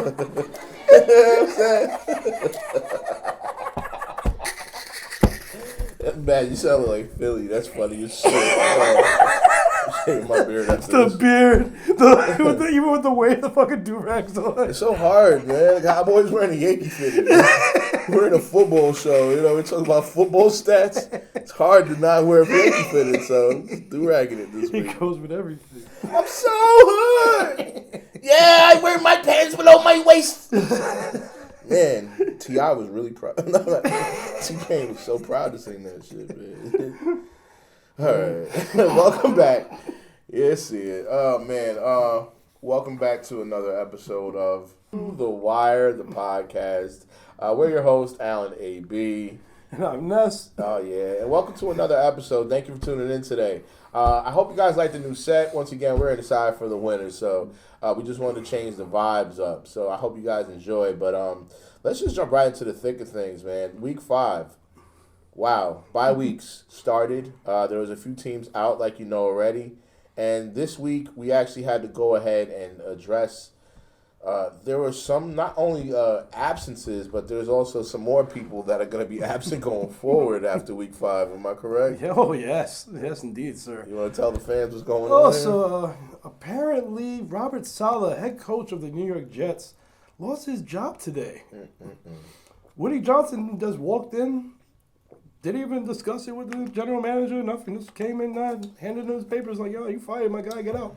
I'm saying? Man, you sound like Philly. That's funny as shit. Shaving my beard after The this. beard. Even with the way the fucking do-rag's on. It's so hard, man. Cowboys wearing a Yankee fitted. We're in a football show. You know, we're talking about football stats. It's hard to not wear a Yankee fitted, so do-ragging it this week. He goes with everything. I'm so hood. Yeah, I wear my pants below my waist. Man, T.I. was really proud. T-Pain was so proud to sing that shit, man. All right. Welcome back. Yeah, see it. Oh, man. Welcome back to another episode of The Wire, the podcast. We're your host, Alan A.B. And I'm Ness. Oh, yeah. And welcome to another episode. Thank you for tuning in today. I hope you guys like the new set. Once again, we're inside for the winter, so we just wanted to change the vibes up. So I hope you guys enjoy. But let's just jump right into the thick of things, man. Week 5. Wow. Bye weeks started. There was a few teams out, like you know already. And this week, we actually had to go ahead and address there were some not only absences, but there's also some more people that are going to be absent going forward after week 5. Am I correct? Oh, yes. Yes, indeed, sir. You want to tell the fans what's going Oh, on? so apparently Robert Seleh, head coach of the New York Jets, lost his job today. Woody Johnson just walked in, didn't even discuss it with the general manager, nothing. Just came in, handed him his papers like, yo, you fired my guy, get out.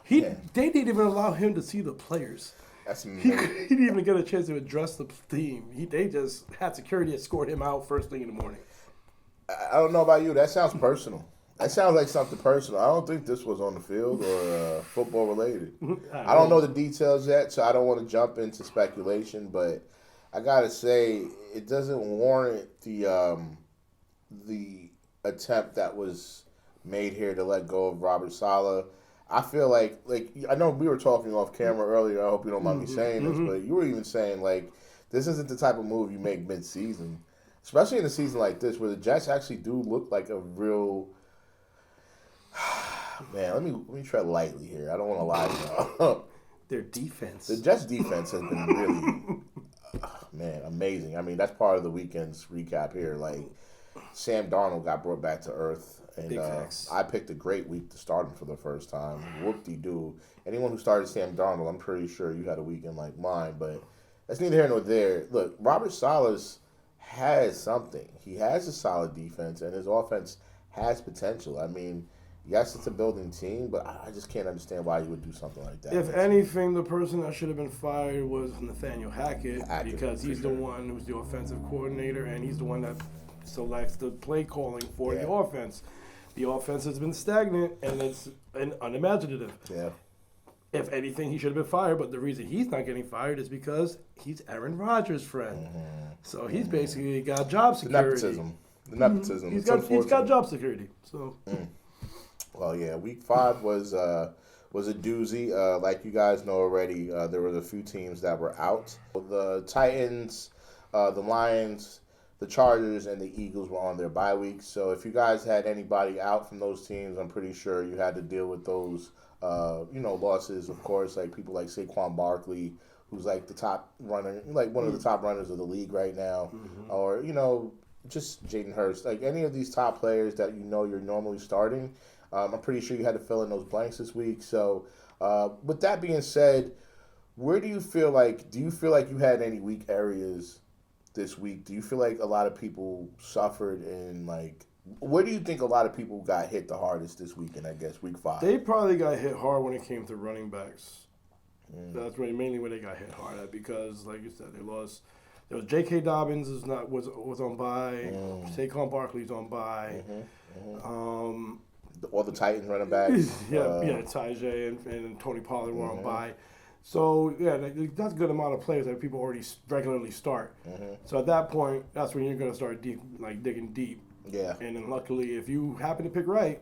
They didn't even allow him to see the players. That's He didn't even get a chance to address the team. They just had security escort him out first thing in the morning. I don't know about you. That sounds personal. That sounds like something personal. I don't think this was on the field or football related. I don't know the details yet, so I don't want to jump into speculation. But I gotta say, it doesn't warrant the attempt that was made here to let go of Robert Saleh. I feel like I know we were talking off camera earlier. I hope you don't mind me saying this, but you were even saying like this isn't the type of move you make mid-season, especially in a season like this where the Jets actually do look like a real. Man, let me tread lightly here. I don't want to lie to y'all. Their defense. The Jets' defense has been really, amazing. I mean, that's part of the weekend's recap here. Like Sam Darnold got brought back to earth. And I picked a great week to start him for the first time. Whoop-de-doo. Anyone who started Sam Darnold, I'm pretty sure you had a weekend like mine, but that's neither here nor there. Look, Robert Saleh has something. He has a solid defense, and his offense has potential. I mean, yes, it's a building team, but I just can't understand why you would do something like that. If anything, the person that should have been fired was Nathaniel Hackett because he's the one who's the offensive coordinator, and he's the one that selects the play calling for the offense. The offense has been stagnant, and it's unimaginative. Yeah. If anything, he should have been fired, but the reason he's not getting fired is because he's Aaron Rodgers' friend. So he's basically got job security. The nepotism. He's got job security. So. Well, yeah, week 5 was a doozy. Like you guys know already, there were a few teams that were out. The Titans, the Lions, the Chargers, and the Eagles were on their bye weeks. So if you guys had anybody out from those teams, I'm pretty sure you had to deal with those, losses. Of course, like people like Saquon Barkley, who's like the top runner, like one of the top runners of the league right now, or just Jaden Hurst, like any of these top players that you're normally starting. I'm pretty sure you had to fill in those blanks this week. So with that being said, do you feel like you had any weak areas this week? Do you feel like a lot of people suffered in where do you think a lot of people got hit the hardest this weekend, I guess, week 5? They probably got hit hard when it came to running backs. That's mainly where they got hit hard at because, like you said, they lost. There was J.K. Dobbins was on bye. Saquon Barkley's on bye. All the Titans running backs. Tajay and Tony Pollard were on bye. So, that's a good amount of players that people already regularly start. So at that point, that's when you're going to start digging deep. Yeah. And then luckily, if you happen to pick right,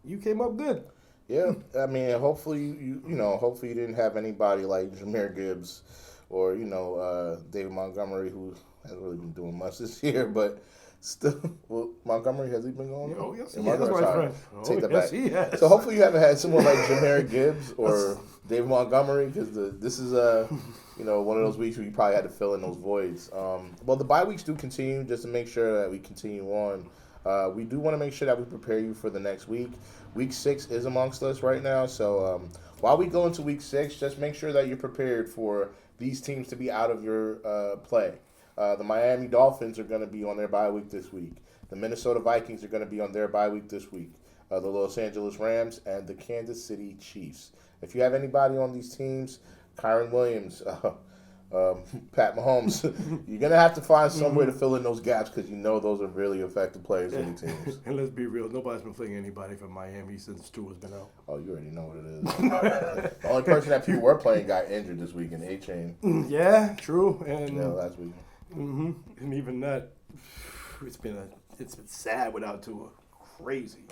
you came up good. Yeah. I mean, hopefully, hopefully you didn't have anybody like Jahmyr Gibbs or, David Montgomery, who hasn't really been doing much this year, but still, Montgomery, has he been going? Oh, yes, he has, my friend. Take that back. He has. So hopefully you haven't had someone like Jahmyr Gibbs or David Montgomery, because this is one of those weeks where you probably had to fill in those voids. Well, the bye weeks do continue, just to make sure that we continue on. We do want to make sure that we prepare you for the next week. Week 6 is amongst us right now, so while we go into week 6, just make sure that you're prepared for these teams to be out of your play. The Miami Dolphins are going to be on their bye week this week. The Minnesota Vikings are going to be on their bye week this week. The Los Angeles Rams and the Kansas City Chiefs. If you have anybody on these teams, Kyron Williams, Pat Mahomes, you're going to have to find some way to fill in those gaps because those are really effective players in the teams. And let's be real, nobody's been playing anybody from Miami since Tua's been out. Oh, you already know what it is. The only person that people were playing got injured this week in A-Chain. Yeah, true. And last week. And even that, it's been sad without Tua. Crazy.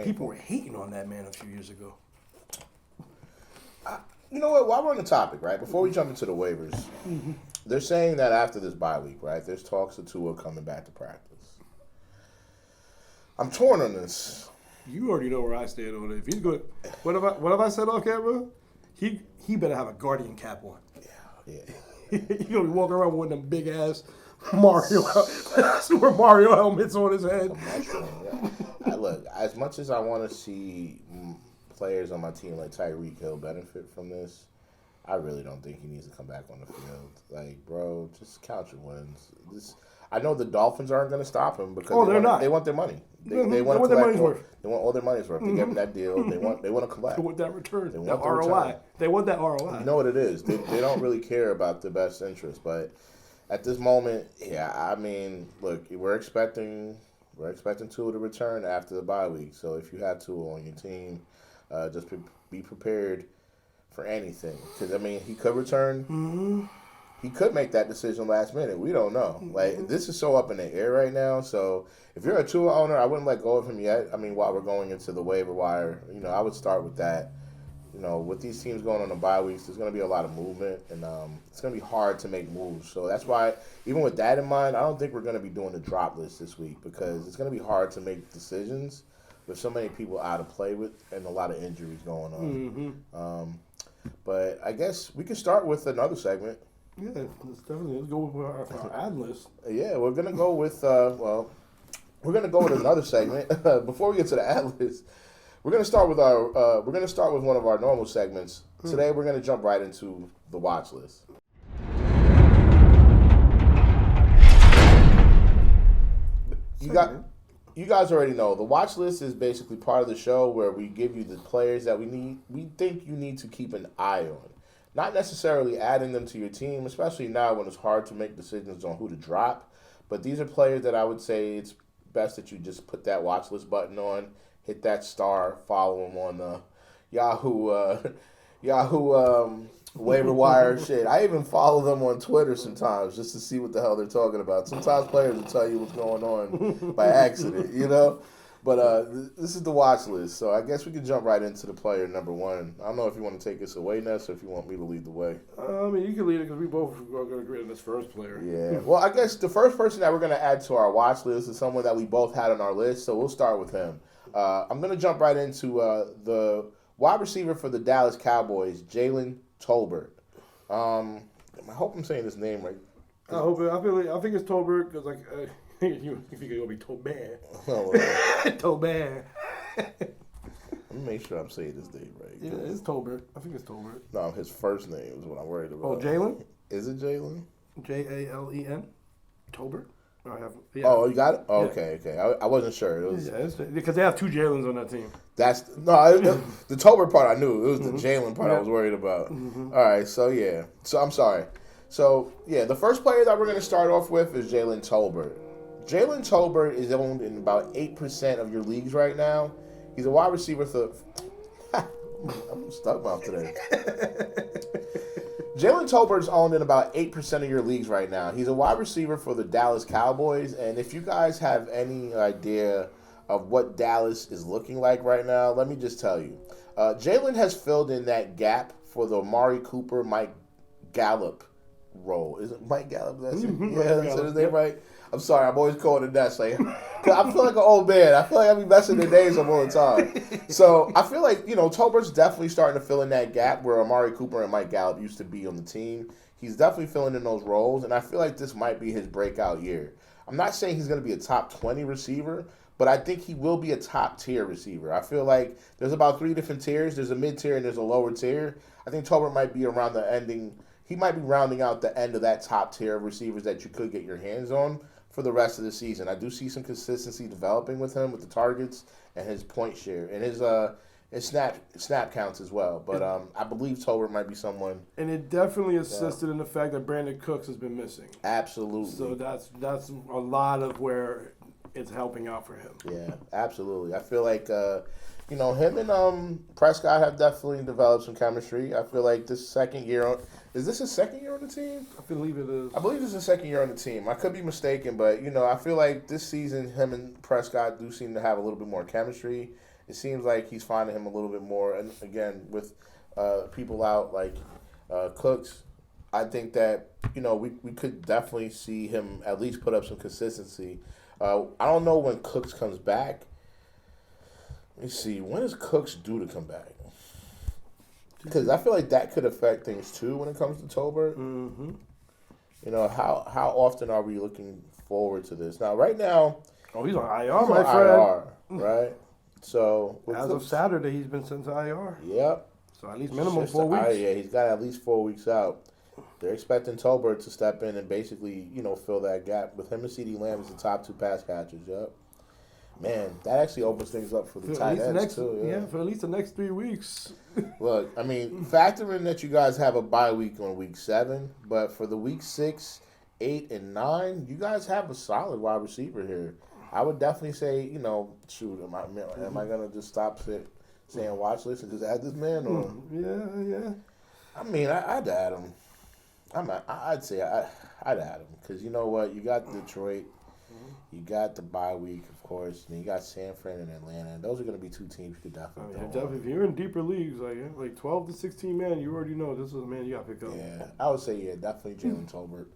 People were hating on that man a few years ago. You know what? While we're on the topic, right, before we jump into the waivers, they're saying that after this bye week, right, there's talks of Tua coming back to practice. I'm torn on this. You already know where I stand on it. If he's good, what have I said off camera? He better have a Guardian cap on. Yeah. He's gonna be walking around with them big ass Super Mario helmets on his head. Look, as much as I want to see players on my team like Tyreek Hill benefit from this, I really don't think he needs to come back on the field. Like, bro, just count your wins. I know the Dolphins aren't going to stop him because they want their money. They want their money's worth. They want all their money's worth. They give them that deal. They want to collect. They want that return. They want that ROI. They want that ROI. You know what it is. They don't really care about the best interest. But at this moment, I mean, look, we're expecting Tua to return after the bye week. So if you have Tua on your team, just be prepared for anything. Because, I mean, he could return. Mm-hmm. He could make that decision last minute. We don't know. Like, this is so up in the air right now. So if you're a Tua owner, I wouldn't let go of him yet. I mean, while we're going into the waiver wire, I would start with that. With these teams going on the bye weeks, there's going to be a lot of movement, and it's going to be hard to make moves. So that's why, even with that in mind, I don't think we're going to be doing the drop list this week because it's going to be hard to make decisions with so many people out of play with and a lot of injuries going on. Mm-hmm. But I guess we can start with another segment. Yeah, let's go with our ad list. Yeah, we're gonna go with another segment. Before we get to the ad list, we're gonna start with one of our normal segments. Today, we're gonna jump right into the watch list. You guys already know the watch list is basically part of the show where we give you the players that we think you need to keep an eye on. Not necessarily adding them to your team, especially now when it's hard to make decisions on who to drop. But these are players that I would say it's best that you just put that watch list button on, hit that star, follow them on Yahoo waiver wire shit. I even follow them on Twitter sometimes just to see what the hell they're talking about. Sometimes players will tell you what's going on by accident, But this is the watch list, so I guess we can jump right into the player number one. I don't know if you want to take us away, Ness, or if you want me to lead the way. I mean, you can lead it because we both are going to agree on this first player. Yeah. Well, I guess the first person that we're going to add to our watch list is someone that we both had on our list, so we'll start with him. I'm going to jump right into the wide receiver for the Dallas Cowboys, Jalen Tolbert. I hope I'm saying his name right. I think it's Tolbert because you think it's gonna be Tolbert. Oh, Tolbert. Let me make sure I'm saying his name right. Yeah, it's Tolbert. I think it's Tolbert. No, his first name is what I'm worried about. Oh, Jalen? Is it Jalen? Jalen? Tolbert? Yeah. Oh, you got it? Oh, yeah. Okay. I wasn't sure. It was because they have two Jalens on that team. The Tolbert part I knew. It was the Jalen part I was worried about. Mm-hmm. All right, so yeah. So I'm sorry. So yeah, the first player that we're going to start off with is Jalen Tolbert. Jalen Tolbert is owned in about 8% of your leagues right now. He's a wide receiver for... I'm stuck mouth today. Jalen Tolbert is owned in about 8% of your leagues right now. He's a wide receiver for the Dallas Cowboys. And if you guys have any idea of what Dallas is looking like right now, let me just tell you. Jalen has filled in that gap for the Amari Cooper, Mike Gallup role. Is it Mike Gallup? That's it? Yeah, that's his name, right? I'm sorry, I'm always calling it that. Like, I feel like an old man. I feel like I be messing the names up all the time. So I feel like, Tolbert's definitely starting to fill in that gap where Amari Cooper and Mike Gallup used to be on the team. He's definitely filling in those roles, and I feel like this might be his breakout year. I'm not saying he's going to be a top 20 receiver, but I think he will be a top-tier receiver. I feel like there's about 3 different tiers. There's a mid-tier and there's a lower tier. I think Tolbert might be around the ending. He might be rounding out the end of that top tier of receivers that you could get your hands on for the rest of the season. I do see some consistency developing with him with the targets and his point share and his snap counts as well. But I believe Tolbert might be someone. And it definitely assisted in the fact that Brandon Cooks has been missing. Absolutely. So that's a lot of where it's helping out for him. Yeah, absolutely. I feel like him and Prescott have definitely developed some chemistry. I feel like this second year is this his second year on the team? I believe it is. I believe this is his second year on the team. I could be mistaken, but I feel like this season him and Prescott do seem to have a little bit more chemistry. It seems like he's finding him a little bit more, and again with people out like Cooks, I think that we could definitely see him at least put up some consistency. I don't know when Cooks comes back. Let me see. When is Cooks due to come back? Because I feel like that could affect things too when it comes to Tolbert. Mm-hmm. How often are we looking forward to this? Now, right now, he's on IR, my friend. IR, right? So as of Saturday, he's been sent to IR. Yep. So at least minimum 4 weeks. Yeah, he's got at least 4 weeks out. They're expecting Tolbert to step in and basically, fill that gap. With him and CeeDee Lamb as the top 2 pass catchers, yep. Man, that actually opens things up for the tight ends, too. Yeah, for at least the next 3 weeks. Look, I mean, factor in that you guys have a bye week on week 7, but for the week 6, 8, and 9, you guys have a solid wide receiver here. I would definitely say, shoot, am I going to just stop saying watch list and just add this man? Or? Yeah. I mean, I'd add him. I'd say I'd add him because you know what? You got Detroit, you got the bye week, of course, and you got San Fran and Atlanta. And those are going to be 2 teams you could definitely. If you're in deeper leagues, like 12 to 16 man, you already know this is a man you got to pick up. Yeah, I would say definitely Jalen Tolbert.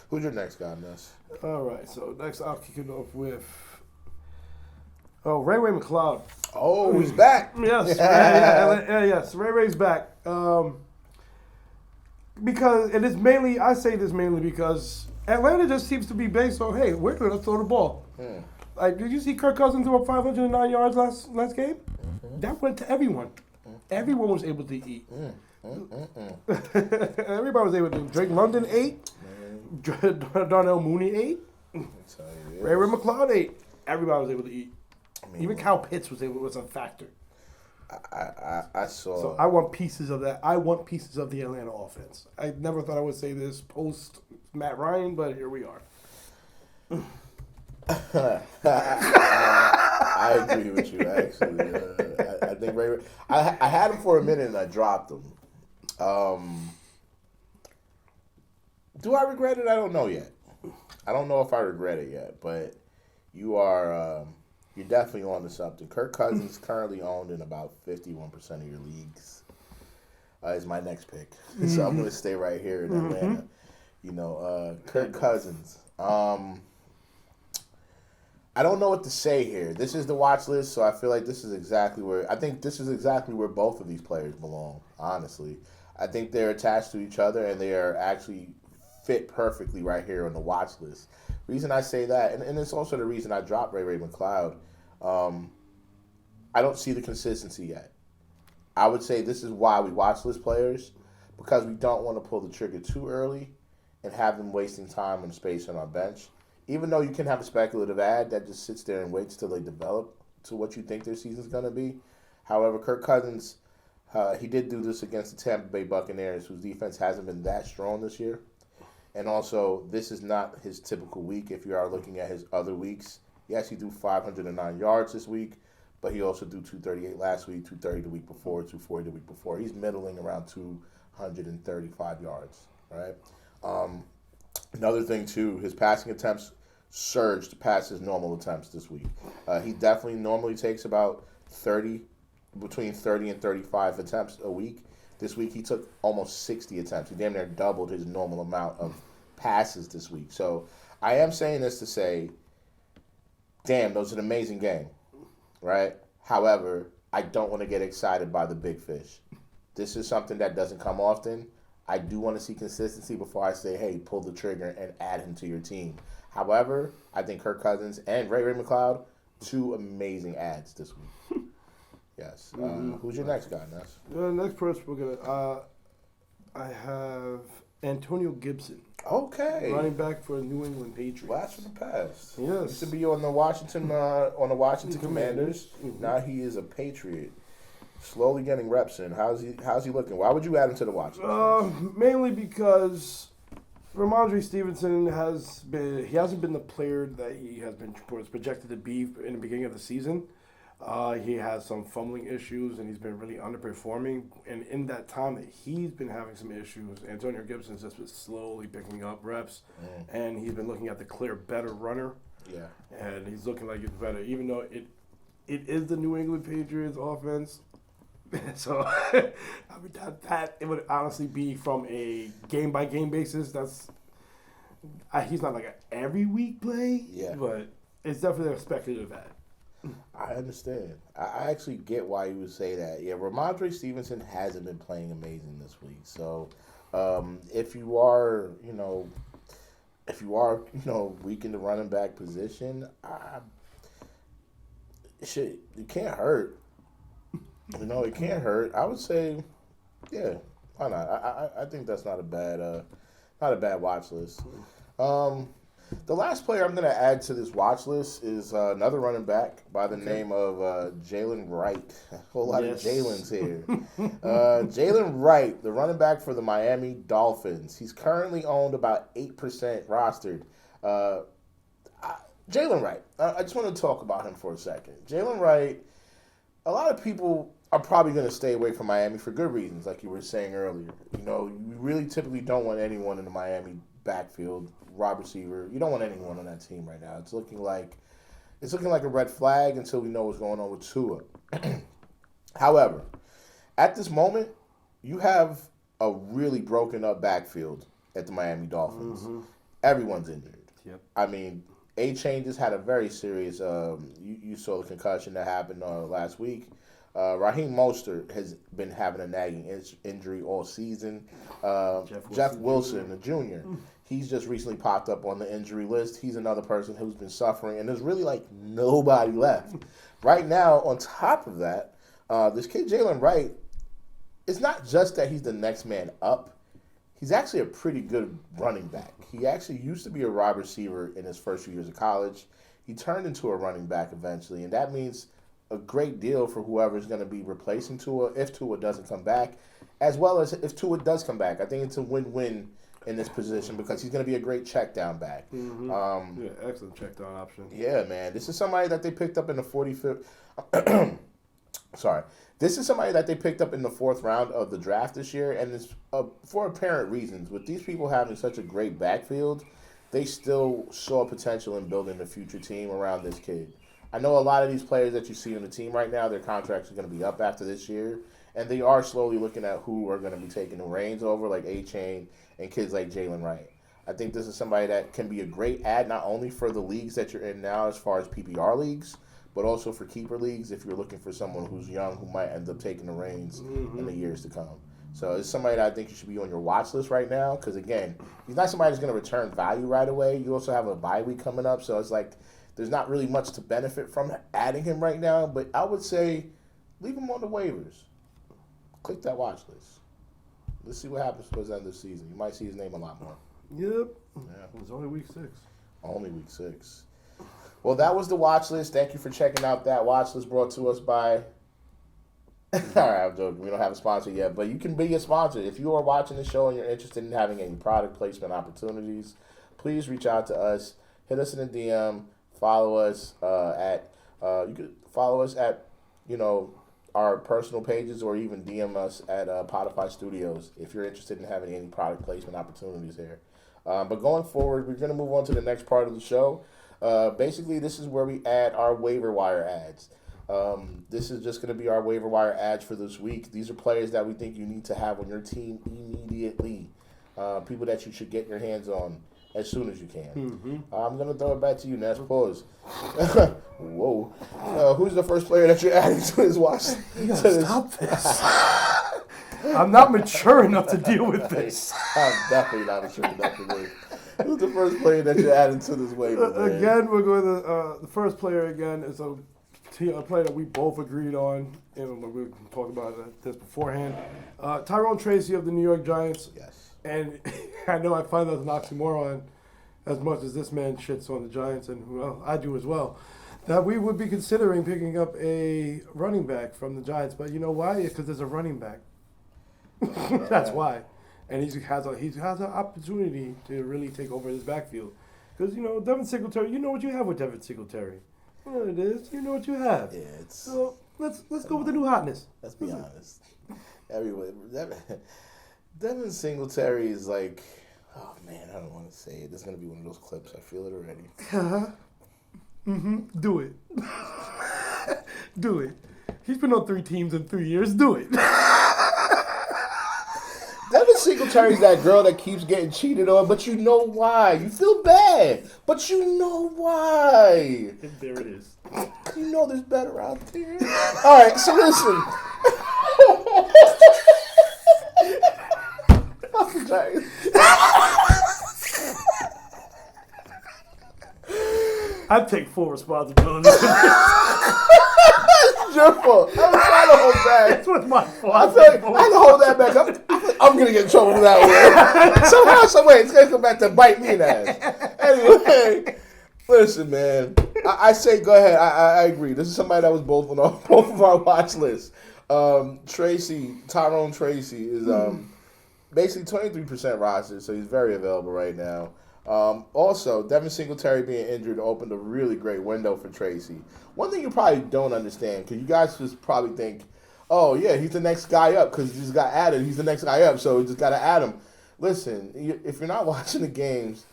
Who's your next guy, Ness? All right, so next I'll kick it off with Ray McCloud. Oh, he's back. Yes, yes, Ray's back. Because it is mainly, I say this mainly because Atlanta just seems to be based on, hey, we're going to throw the ball. Like, did you see Kirk Cousins throw up 509 yards last game? Mm-hmm. That went to everyone. Mm-hmm. Everyone was able to eat. Everybody was able to. Drake London ate. Darnell Mooney ate. Ray McCloud ate. Everybody was able to eat. Even Kyle Pitts was a factor. I saw. So I want pieces of that. I want pieces of the Atlanta offense. I never thought I would say this post Matt Ryan, but here we are. I agree with you, actually. I think Ray. I had him for a minute and I dropped him. Do I regret it? I don't know yet. I don't know if I regret it yet, but you are. You're definitely on to something. Kirk Cousins currently owned in about 51% of your leagues. Is my next pick. So I'm going to stay right here in Atlanta. Kirk Cousins. I don't know what to say here. This is the watch list, so I feel like this is exactly where both of these players belong, honestly. I think they're attached to each other, and they are actually fit perfectly right here on the watch list. Reason I say that, and it's also the reason I dropped Ray McCloud, I don't see the consistency yet. I would say this is why we watch list players, because we don't want to pull the trigger too early and have them wasting time and space on our bench. Even though you can have a speculative ad that just sits there and waits till they develop to what you think their season's going to be. However, Kirk Cousins, he did do this against the Tampa Bay Buccaneers, whose defense hasn't been that strong this year. And also, this is not his typical week. If you are looking at his other weeks, yes, he threw 509 yards this week, but he also threw 238 last week, 230 the week before, 240 the week before. He's middling around 235 yards, right? Another thing, too, his passing attempts surged past his normal attempts this week. He definitely normally takes about between 30 and 35 attempts a week. This week, he took almost 60 attempts. He damn near doubled his normal amount of passes this week. So I am saying this to say damn, those are an amazing game, right? However, I don't want to get excited by the big fish. This is something that doesn't come often. I do want to see consistency before I say, hey, pull the trigger and add him to your team. However, I think Kirk Cousins and Ray McLeod, 2 amazing ads this week. Yes. Who's your next guy, Ness? Next person we're gonna. I have Antonio Gibson. Okay. Running back for the New England Patriots. Blast from the past. Yes. Used to be on the Washington Commanders. Now he is a Patriot. Slowly getting reps in. How's he looking? Why would you add him to the watch list? Mainly because Ramondre Stevenson hasn't been the player that he was projected to be in the beginning of the season. He has some fumbling issues, and he's been really underperforming. And in that time that he's been having some issues, Antonio Gibson's just been slowly picking up reps, and he's been looking at the clear better runner. Yeah. And he's looking like it's better, even though it is the New England Patriots offense. So, I mean, that it would honestly be from a game-by-game basis. He's not like an every week play, but it's definitely a speculative ad. I understand. I actually get why you would say that. Yeah, Ramondre Stevenson hasn't been playing amazing this week. So, if you are weak in the running back position, it can't hurt. It can't hurt. I would say, yeah, why not? I think that's not a bad watch list. The last player I'm going to add to this watch list is another running back by the name of Jalen Wright. A whole lot of Jalen's here. Jalen Wright, the running back for the Miami Dolphins. He's currently owned about 8% rostered. Jalen Wright, I just want to talk about him for a second. Jalen Wright, a lot of people are probably going to stay away from Miami for good reasons, like you were saying earlier. You really typically don't want anyone in the Miami backfield, wide receiver. You don't want anyone on that team right now. It's looking like a red flag until we know what's going on with Tua. However, at this moment, you have a really broken up backfield at the Miami Dolphins. Mm-hmm. Everyone's injured. Yep. I mean, A-Chain just had a very serious. You saw the concussion that happened last week. Raheem Mostert has been having a nagging injury all season. Jeff Wilson, the junior, he's just recently popped up on the injury list. He's another person who's been suffering, and there's really nobody left. Right now, on top of that, this kid Jalen Wright, it's not just that he's the next man up. He's actually a pretty good running back. He actually used to be a wide receiver in his first few years of college. He turned into a running back eventually, and that means a great deal for whoever's going to be replacing Tua if Tua doesn't come back, as well as if Tua does come back. I think it's a win-win in this position because he's going to be a great check-down back. Mm-hmm. Excellent check-down option. Yeah, man. This is somebody that they picked up in the 45th. Sorry. This is somebody that they picked up in the 4th round of the draft this year, and it's for apparent reasons. With these people having such a great backfield, they still saw potential in building a future team around this kid. I know a lot of these players that you see on the team right now, their contracts are going to be up after this year, and they are slowly looking at who are going to be taking the reins over, like A-Chain and kids like Jalen Wright. I think this is somebody that can be a great ad, not only for the leagues that you're in now as far as PPR leagues, but also for keeper leagues if you're looking for someone who's young who might end up taking the reins in the years to come. So it's somebody that I think you should be on your watch list right now because, again, he's not somebody who's going to return value right away. You also have a bye week coming up, so it's like there's not really much to benefit from adding him right now, but I would say leave him on the waivers. Click that watch list. Let's see what happens towards the end of the season. You might see his name a lot more. Yep. Yeah. It was only week 6. Only week 6. Well, that was the watch list. Thank you for checking out that watch list brought to us by... All right, I'm joking. We don't have a sponsor yet, but you can be a sponsor. If you are watching the show and you're interested in having any product placement opportunities, please reach out to us. Hit us in a DM. Follow us you could follow us at our personal pages or even DM us at Podify Studios if you're interested in having any product placement opportunities here. But going forward, we're going to move on to the next part of the show. Basically, this is where we add our waiver wire ads. This is just going to be our waiver wire ads for this week. These are players that we think you need to have on your team immediately. People that you should get your hands on as soon as you can. Mm-hmm. I'm going to throw it back to you, Ness. Pause. Whoa. Who's the first player that you're adding to his watch? You gotta stop this. I'm not mature enough to deal with this. I'm definitely not mature enough to do it. Who's the first player that you're adding to this waiver? Again, we're going to, the first player again is a player that we both agreed on, and we talked about this beforehand. Tyrone Tracy of the New York Giants. Yes. And I know I find that an oxymoron as much as this man shits on the Giants, and well, I do as well, that we would be considering picking up a running back from the Giants. But you know why? Because there's a running back. That's why. And he has an opportunity to really take over his backfield. Because, Devin Singletary, you know what you have with Devin Singletary. You know what it is. You know what you have. Yeah, so let's go with the new hotness. Let's be honest. Everyone, Devin Singletary is like, oh man, I don't want to say it. There's going to be one of those clips. I feel it already. Do it. Do it. He's been on 3 teams in 3 years. Do it. Devin Singletary's that girl that keeps getting cheated on, but you know why. You feel bad, but you know why. And there it is. You know there's better out there. All right, so listen. I take full responsibility. It's your fault. I'm trying to hold back. It's with my fault. I feel like I have to hold that back. I'm going to get in trouble for that one. Somehow, some way, it's going to come back to bite me in the ass. Anyway, listen, man. I say go ahead. I agree. This is somebody that was both of our watch lists. Tyrone Tracy is basically 23% roster, so he's very available right now. Also, Devin Singletary being injured opened a really great window for Tracy. One thing you probably don't understand, because you guys just probably think, oh, yeah, he's the next guy up because he just got added. He's the next guy up, so we just got to add him. Listen, if you're not watching the games,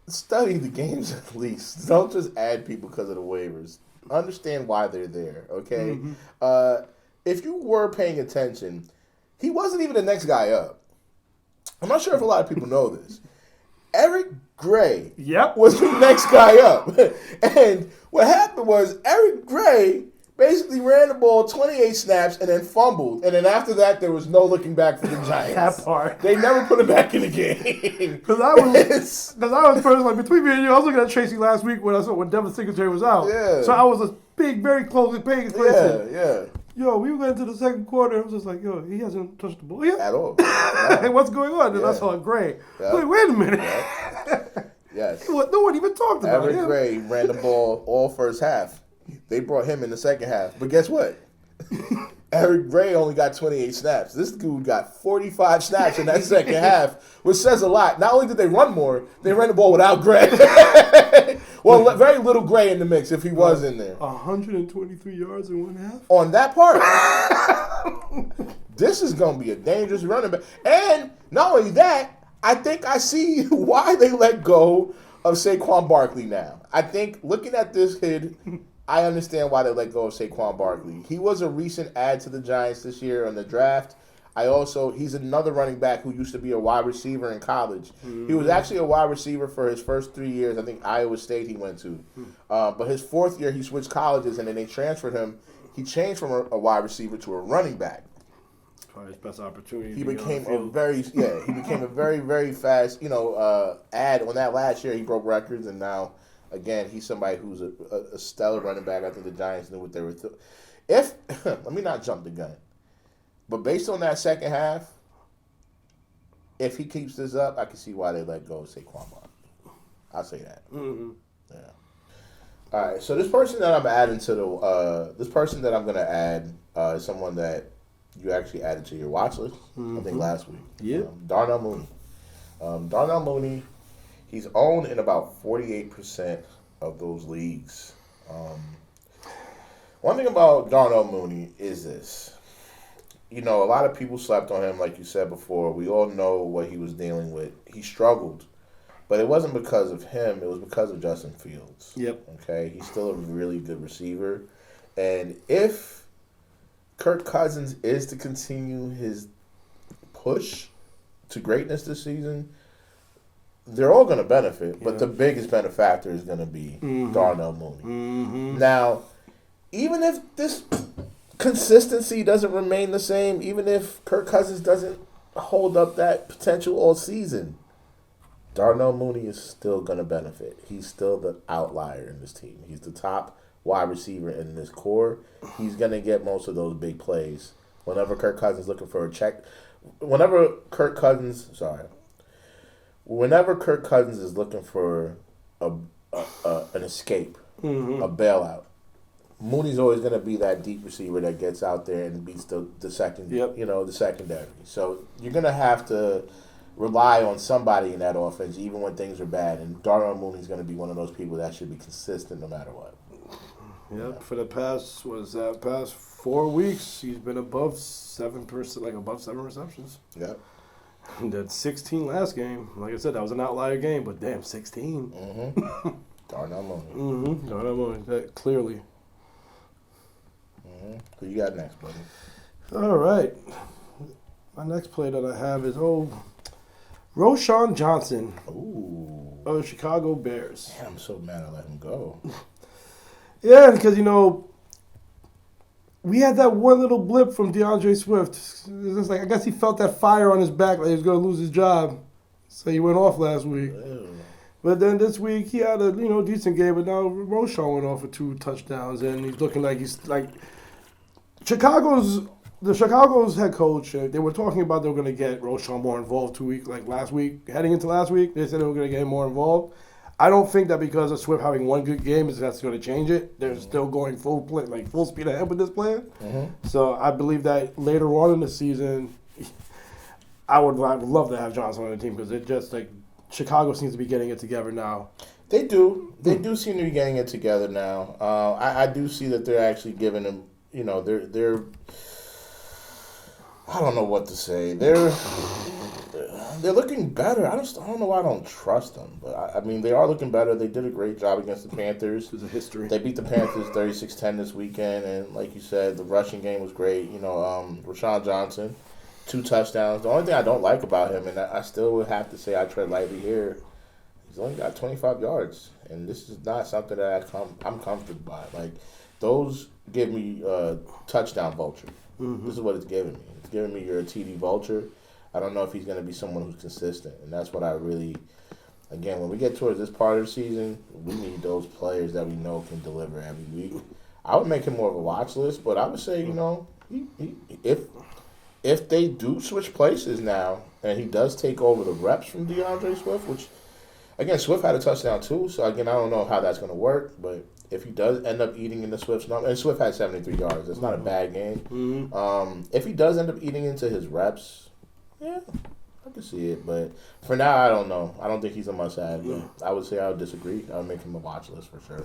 study the games at least. Don't just add people because of the waivers. Understand why they're there, okay? Mm-hmm. If you were paying attention, he wasn't even the next guy up. I'm not sure if a lot of people know this. Eric Gray was the next guy up. And what happened was Eric Gray basically ran the ball 28 snaps and then fumbled. And then after that, there was no looking back for the Giants. That part. They never put him back in the game. Because I was personally, between me and you, I was looking at Tracy last week when Devin Singletary was out. Yeah. So I was very closely paying attention. Yeah. Yo, we were going into the second quarter. I was just like, he hasn't touched the ball yet. At all. No. What's going on? And I saw Gray. Yeah. Like, wait a minute. Yeah. Yes. No one even talked about Eric Gray ran the ball all first half. They brought him in the second half. But guess what? Eric Gray only got 28 snaps. This dude got 45 snaps in that second half, which says a lot. Not only did they run more, they ran the ball without Gray. Well, very little Gray in the mix if he was in there. 123 yards in one half? On that part. This is going to be a dangerous running back. And not only that, I think I see why they let go of Saquon Barkley now. I think looking at this kid, I understand why they let go of Saquon Barkley. He was a recent add to the Giants this year in the draft. He's another running back who used to be a wide receiver in college. Mm-hmm. He was actually a wide receiver for his first 3 years. I think Iowa State he went to. But his 4th year, he switched colleges, and then they transferred him. He changed from a wide receiver to a running back. Probably his best opportunity. He became a very very fast, add on that last year. He broke records, and now, again, he's somebody who's a stellar running back. I think the Giants knew what they were let me not jump the gun. But based on that second half, if he keeps this up, I can see why they let go of Saquon Barkley. I'll say that. Mm-hmm. Yeah. All right. So this person that I'm adding to this person that I'm going to add is someone that you actually added to your watch list. I think last week. Yeah. Darnell Mooney. Darnell Mooney, he's owned in about 48% of those leagues. One thing about Darnell Mooney is this. A lot of people slept on him, like you said before. We all know what he was dealing with. He struggled, but it wasn't because of him. It was because of Justin Fields. Yep. Okay? He's still a really good receiver. And if Kirk Cousins is to continue his push to greatness this season, they're all going to benefit, but the biggest benefactor is going to be Darnell Mooney. Mm-hmm. Now, even if this consistency doesn't remain the same, even if Kirk Cousins doesn't hold up that potential all season, Darnell Mooney is still going to benefit. He's still the outlier in this team. He's the top wide receiver in this core. He's going to get most of those big plays. Whenever Kirk Cousins is looking for a check, whenever Kirk Cousins is looking for an escape, a bailout, Mooney's always going to be that deep receiver that gets out there and beats the secondary. So you're going to have to rely on somebody in that offense, even when things are bad. And Darnell Mooney's going to be one of those people that should be consistent no matter what. Yep. For the past 4 weeks, he's been above 7%, above 7 receptions. Yep. That 16 last game. Like I said, that was an outlier game, but damn, 16. Mm-hmm. Darnell Mooney. Mm-hmm. Darnell Mooney. That clearly. Mm-hmm. Who you got next, buddy? All right. My next play that I have is Roschon Johnson. Ooh. Of the Chicago Bears. Man, I'm so mad I let him go. Yeah, because, we had that one little blip from DeAndre Swift. It's I guess he felt that fire on his back, like he was going to lose his job. So he went off last week. Ew. But then this week, he had a, decent game, but now Roschon went off for 2 touchdowns, and he's looking like he's, the Chicago's head coach, they were talking about they were going to get Roschon more involved last week. Heading into last week, they said they were going to get him more involved. I don't think that because of Swift having one good game that's going to change it. They're still going full speed ahead with this plan. Mm-hmm. So I believe that later on in the season, I would love to have Johnson on the team because it just Chicago seems to be getting it together now. They do. They do seem to be getting it together now. I do see that they're actually giving him. They're. I don't know what to say. They're looking better. I don't know why I don't trust them, but they are looking better. They did a great job against the Panthers. There's a history. They beat the Panthers 36-10 this weekend, and like you said, the rushing game was great. Roschon Johnson, 2 touchdowns. The only thing I don't like about him, and I still would have to say I tread lightly here, he's only got 25 yards, and this is not something that I'm comforted by. Those give me touchdown vulture. Mm-hmm. This is what it's giving me. It's giving me your TD vulture. I don't know if he's going to be someone who's consistent, and that's what I really. Again, when we get towards this part of the season, we need those players that we know can deliver every week. I would make him more of a watch list, but I would say, if they do switch places now, and he does take over the reps from DeAndre Swift, which, again, Swift had a touchdown too, so again, I don't know how that's going to work, but if he does end up eating into Swift's number, and Swift had 73 yards, it's not a bad game. Mm-hmm. If he does end up eating into his reps, yeah, I can see it. But for now, I don't know. I don't think he's a must-have. Yeah. I would say I would disagree. I would make him a watch list for sure.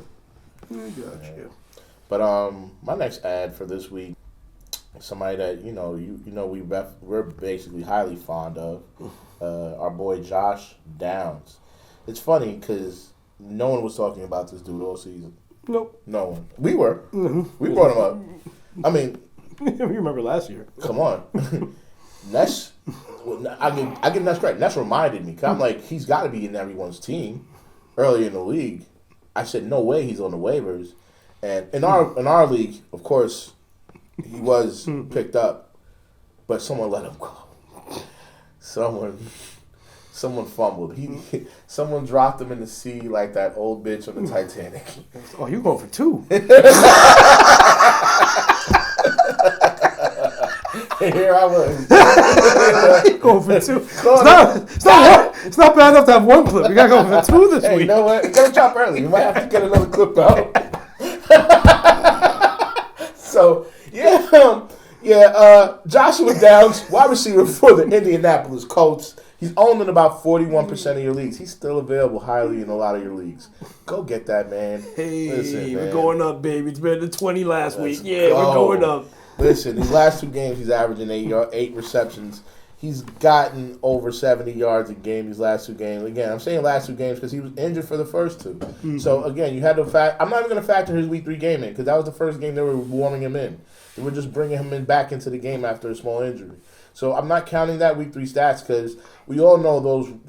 I got you. But my next ad for this week, somebody that we're basically highly fond of, our boy Josh Downs. It's funny because no one was talking about this dude all season. Nope. No one. We were. Mm-hmm. We brought him up. You remember last year. Come on. Ness, I get Ness right. Ness reminded me. Cause I'm like, he's got to be in everyone's team early in the league. I said, no way he's on the waivers. And in our league, of course, he was picked up, but someone let him go. Someone fumbled. Someone dropped him in the sea like that old bitch on the Titanic. Oh, you going for 2? Here I was. Going for 2. It's not bad enough to have 1 clip. We got to go for 2 this week. You know what? We got to drop early. We might have to get another clip out. So, Joshua Downs, wide receiver for the Indianapolis Colts. He's owned in about 41% of your leagues. He's still available highly in a lot of your leagues. Go get that, man. Hey, Listen, we're man. going up, baby. It's better than 20 last week. Yeah, go. we're going up. Listen, these last 2 games, he's averaging 8 receptions. He's gotten over 70 yards a game these last 2 games. Again, I'm saying last 2 games because he was injured for the first 2. Mm-hmm. So, again, you had to I'm not even going to factor his week 3 game in because that was the first game they were warming him in. They were just bringing him back into the game after a small injury. So I'm not counting that week 3 stats because we all know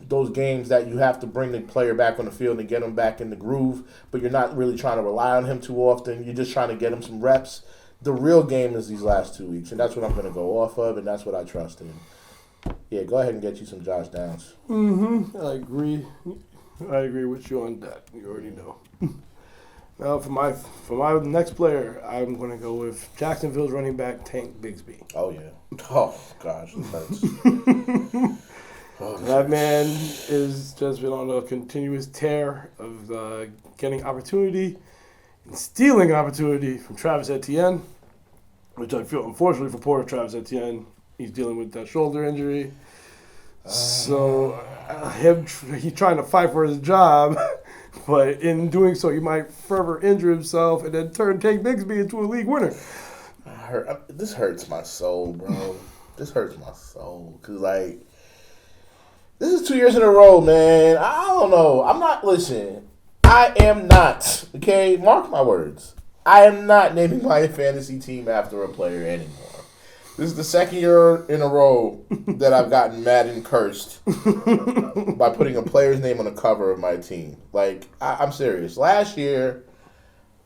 those games that you have to bring the player back on the field and get him back in the groove, but you're not really trying to rely on him too often. You're just trying to get him some reps. The real game is these last 2 weeks, and that's what I'm going to go off of, and that's what I trust in. Yeah, go ahead and get you some Josh Downs. I agree. I agree with you on that. You already know. Now, for my next player, I'm going to go with Jacksonville's running back, Tank Bigsby. Oh, yeah. Oh, gosh, this hurts. That man is just been on a continuous tear of getting opportunity and stealing opportunity from Travis Etienne, which I feel, unfortunately for poor Travis Etienne, he's dealing with that shoulder injury. So he's trying to fight for his job, but in doing so, he might further injure himself and then turn Tank Bigsby into a league winner. This hurts my soul, bro. This hurts my soul. Because, like, this is 2 years in a row, man. I don't know. I am not, okay? Mark my words. I am not naming my fantasy team after a player anymore. This is the second year in a row that I've gotten mad and cursed by putting a player's name on the cover of my team. Like, I'm serious. Last year,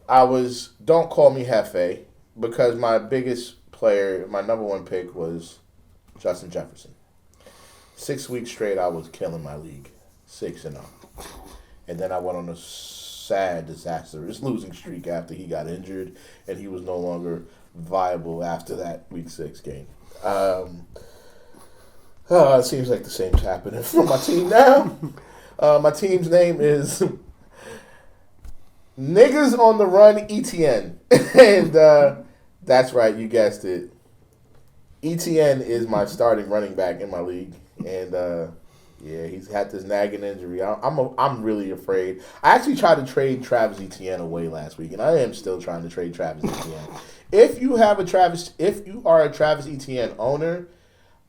I was, don't call me Hefe, because my biggest player, my number one pick was Justin Jefferson. 6 weeks straight, I was killing my league. 6-0. And then I went on a sad, disastrous losing streak after he got injured, and he was no longer viable after that week 6 game. It seems like the same's happening for my team now. My team's name is Niggas on the Run ETN. And that's right, you guessed it. ETN is my starting running back in my league. And he's had this nagging injury. I'm really afraid. I actually tried to trade Travis Etienne away last week, and I am still trying to trade Travis Etienne. If you are a Travis Etienne owner,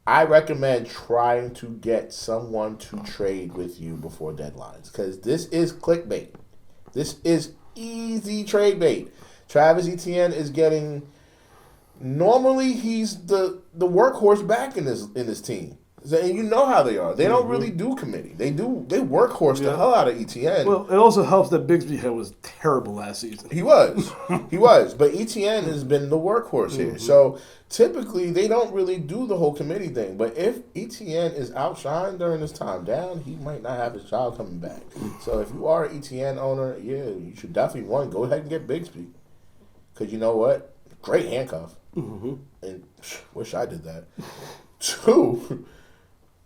I recommend trying to get someone to trade with you before deadlines, because this is clickbait. This is easy trade bait. Travis Etienne is getting. Normally, he's the workhorse back in this team. And you know how they are. They don't really do committee. They workhorse the hell out of ETN. Well, it also helps that Bigsby was terrible last season. He was. But ETN has been the workhorse here. So typically they don't really do the whole committee thing. But if ETN is outshined during this time down, he might not have his job coming back. So if you are an ETN owner, you should definitely, one, go ahead and get Bigsby. Because you know what? Great handcuff. And wish I did that. 2,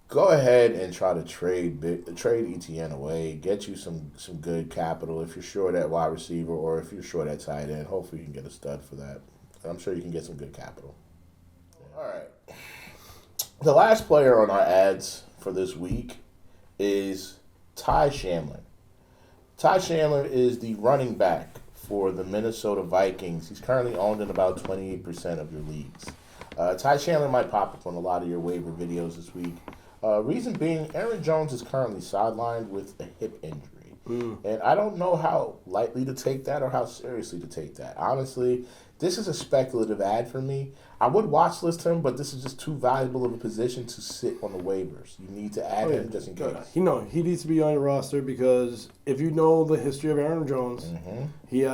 go ahead and try to trade ETN away. Get you some good capital if you're short at wide receiver, or if you're short at tight end. Hopefully you can get a stud for that. I'm sure you can get some good capital. All right. The last player on our ads for this week is Ty Shanlin. Ty Shanlin is the running back for the Minnesota Vikings. He's currently owned in about 28% of your leagues. Ty Shanlin might pop up on a lot of your waiver videos this week. Reason being, Aaron Jones is currently sidelined with a hip injury. And I don't know how lightly to take that or how seriously to take that. Honestly, this is a speculative ad for me. I would watch list him, but this is just too valuable of a position to sit on the waivers. You need to add him just in case. He needs to be on your roster, because if you know the history of Aaron Jones, he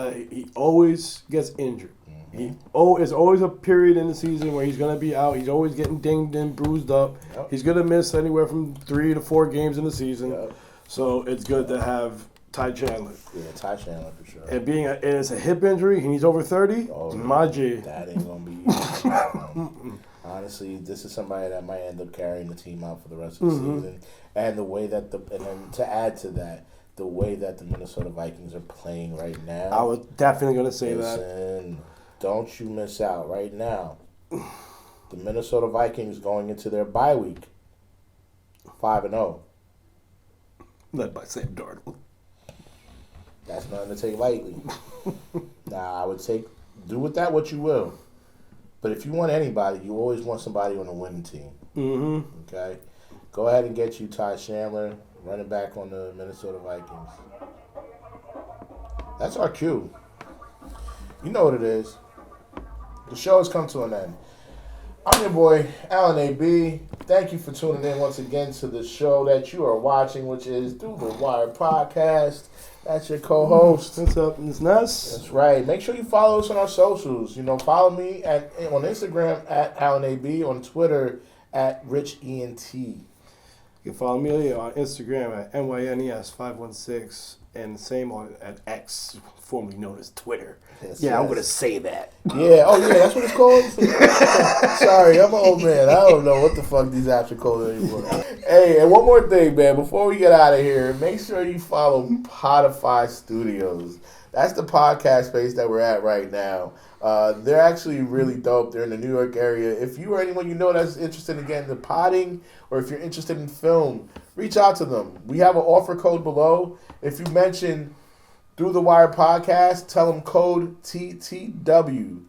always gets injured. There's always a period in the season where he's going to be out. He's always getting dinged and bruised up. He's going to miss anywhere from 3 to 4 games in the season. So it's good to have Ty Chandler. Yeah, Ty Chandler for sure. And it's a hip injury, and he's over 30. My G. That ain't going to be easy. Honestly, this is somebody that might end up carrying the team out for the rest of the season. And the way that and then to add to that, the way that the Minnesota Vikings are playing right now. I was definitely going to say that. Don't you miss out right now. The Minnesota Vikings going into their bye week, 5-0. Led by Sam Darnold. That's nothing to take lightly. I would do with that what you will. But if you want anybody, you always want somebody on a winning team. Okay? Go ahead and get you Ty Chandler, running back on the Minnesota Vikings. That's our cue. You know what it is. The show has come to an end. I'm your boy, Alan A.B. Thank you for tuning in once again to the show that you are watching, which is Through the Wire Podcast. That's your co-host. What's up, Ms. Ness? That's right. Make sure you follow us on our socials. Follow me on Instagram at Alan A.B., on Twitter at RichENT. You can follow me on Instagram at NYNES516 and the same at X, formerly known as Twitter. Yes, I'm going to say that. Yeah, that's what it's called? Sorry, I'm an old man. I don't know what the fuck these apps are called anymore. Hey, and one more thing, man. Before we get out of here, make sure you follow Podify Studios. That's the podcast space that we're at right now. They're actually really dope. They're in the New York area. If you or anyone you know that's interested in getting into podding, or if you're interested in film, reach out to them. We have an offer code below. If you mention Through the Wire Podcast, tell them code TTW.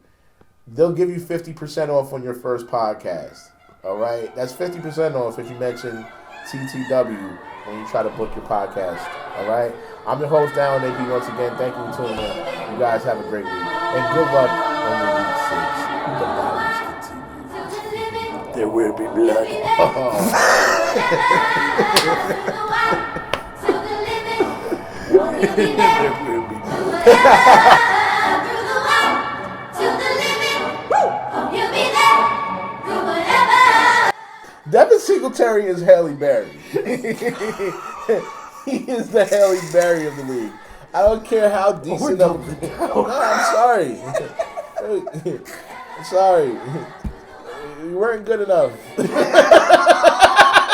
They'll give you 50% off on your first podcast. All right? That's 50% off if you mention TTW when you try to book your podcast. All right? I'm your host, Alan A.B. Once again, thank you for tuning in. You guys have a great week. And good luck on your week 6. The violence continues. There will be blood. Devin Singletary is Halle Berry. He is the Halle Berry of the league. I don't care how decent of a... No, I'm sorry. I'm sorry. You weren't good enough.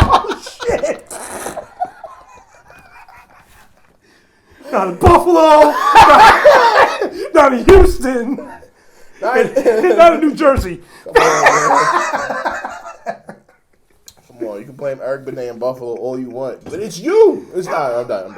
Oh, shit. Not in Buffalo. Not in Houston. Not in New Jersey. Come on, you can blame Eric Benet in Buffalo all you want, but it's you. It's not. I'm done.